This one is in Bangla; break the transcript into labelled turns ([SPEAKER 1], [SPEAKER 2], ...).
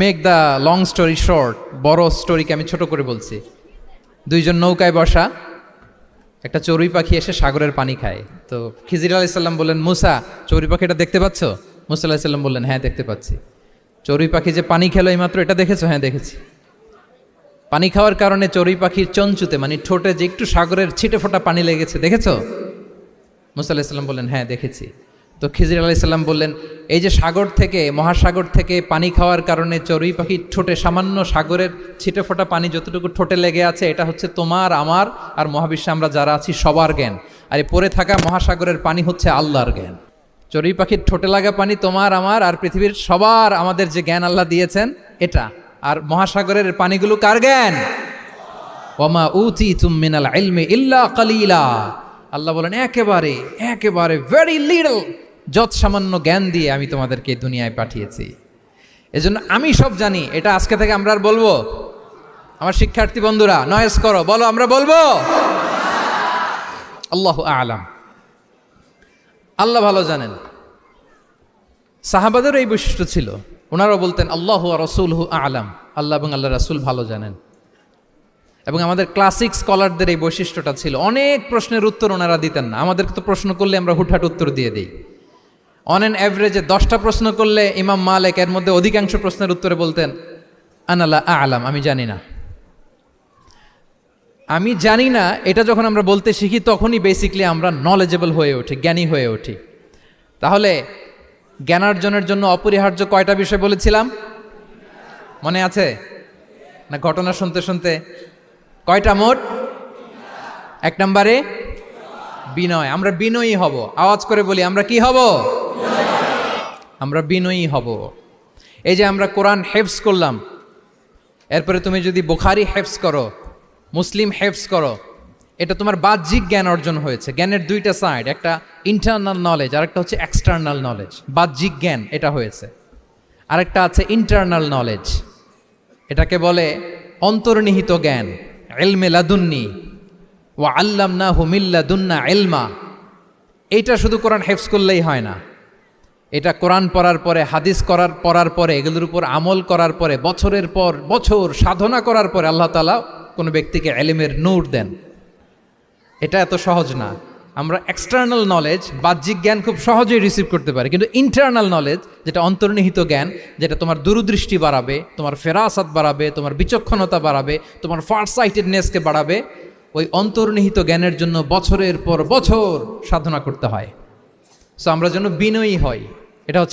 [SPEAKER 1] Make the long story short, বড় স্টোরিকে আমি ছোট করে বলছি। দুইজন নৌকায় বসা, একটা চড়ুই পাখি এসে সাগরের পানি খায়। তো খিজির আলাইসাল্লাম বললেন, মুসা চড়ুই পাখিটা দেখতে পাচ্ছ? মুসা আলাইসাল্লাম বললেন, হ্যাঁ দেখতে পাচ্ছি। চড়ুই পাখি যে পানি খেলো এইমাত্র, এটা দেখেছো? হ্যাঁ দেখেছি। পানি খাওয়ার কারণে চড়ুই পাখির চঞ্চুতে মানে ঠোঁটে যে একটু সাগরের ছিটে ফোটা পানি লেগেছে, দেখেছো? মুসা আলাইসাল্লাম বললেন, হ্যাঁ দেখেছি। তো খিজির আলাইসাল্লাম বললেন, এই যে সাগর থেকে, মহাসাগর থেকে পানি খাওয়ার কারণে চড়ুই পাখির ঠোঁটে সামান্য সাগরের ছিটে ফোটা পানি যতটুকু ঠোঁটে লেগে আছে, এটা হচ্ছে তোমার, আমার আর মহাবিশ্বে আমরা যারা আছি সবার জ্ঞান। আর এই পড়ে থাকা মহাসাগরের পানি হচ্ছে আল্লাহর জ্ঞান। চড়ুই পাখির ঠোঁটে লাগা পানি তোমার, আমার আর পৃথিবীর সবার, আমাদের যে জ্ঞান আল্লাহ দিয়েছেন এটা। আর মহাসাগরের পানিগুলো কার জ্ঞান? ওয়ামা উতীতুম মিনাল ইলমি ইল্লা কালিলা। আল্লাহ বলেন, একেবারে একেবারে ভেরি লিটল, যত সামান্য জ্ঞান দিয়ে আমি তোমাদেরকে দুনিয়ায় পাঠিয়েছি। এজন্য আমি সব জানি, এটা আজকে থেকে আমরা আর বলবো? আমার শিক্ষার্থী বন্ধুরা নয়েজ করো, বলো আমরা বলবো আল্লাহু আ'লাম। আল্লাহ ভালো জানেন। সাহাবাদেরও এই বৈশিষ্ট্য ছিল, ওনারাও বলতেন আল্লাহু ওয়া রাসূলুহু আ'লাম, আল্লাহ এবং আল্লাহ রাসূল ভালো জানেন। এবং আমাদের ক্লাসিক স্কলারদের এই বৈশিষ্ট্যটা ছিল, অনেক প্রশ্নের উত্তর ওনারা দিতেন না। আমাদেরকে তো প্রশ্ন করলে আমরা হুটহাট উত্তর দিয়ে দিই। অন অ্যান অ্যাভারেজে 10টা প্রশ্ন করলে ইমাম মালিক এর মধ্যে অধিকাংশ প্রশ্নের উত্তরে বলতেন আনা লা আ'লাম, আমি জানি না। আমি জানি না এটা যখন আমরা বলতে শিখি, তখনই বেসিকলি আমরা নলেজেবল হয়ে উঠি, জ্ঞানী হয়ে উঠি। তাহলে জ্ঞানার্জনের জন্য অপরিহার্য কয়টা বিষয় বলেছিলাম, মনে আছে না? ঘটনা শুনতে শুনতে কয়টা মোট? 1 নম্বরে বিনয়। আমরা বিনয়ী হব। আওয়াজ করে বলি, আমরা কি হব? আমরা বিনয়ী হব। এই যে আমরা কোরআন হেফজ করলাম, এরপরে তুমি যদি বুখারী হেফজ করো, মুসলিম হেফজ করো, এটা তোমার বাহ্যিক জ্ঞান অর্জন হয়েছে। জ্ঞানের দুইটা সাইড, একটা ইন্টারনাল নলেজ আর একটা হচ্ছে এক্সটার্নাল নলেজ। বাহ্যিক জ্ঞান এটা হয়েছে, আরেকটা আছে ইন্টারনাল নলেজ, এটাকে বলে অন্তর্নিহিত জ্ঞান। ইলমে লাদুন্নি ওয়া আল্লামনাহু মিন লাদুন্না ইলমা। এইটা শুধু কোরআন হেফজ করলেই হয় না, এটা কোরআন পড়ার পরে, হাদিস পড়ার পরে, এগুলোর উপর আমল করার পরে, বছরের পর বছর সাধনা করার পরে আল্লাহ তাআলা কোনো ব্যক্তিকে ইলমের নূর দেন। এটা এত সহজ না। আমরা এক্সটার্নাল নলেজ, বাহ্যিক জ্ঞান খুব সহজেই রিসিভ করতে পারি, কিন্তু ইন্টারনাল নলেজ, যেটা অন্তর্নিহিত জ্ঞান, যেটা তোমার দূরদৃষ্টি বাড়াবে, তোমার ফেরাসাত বাড়াবে, তোমার বিচক্ষণতা বাড়াবে, তোমার ফারসাইটেডনেসকে বাড়াবে, ওই অন্তর্নিহিত জ্ঞানের জন্য বছরের পর বছর সাধনা করতে হয়। সো আমরা যেন বিনয়ী হই, এটা হচ্ছে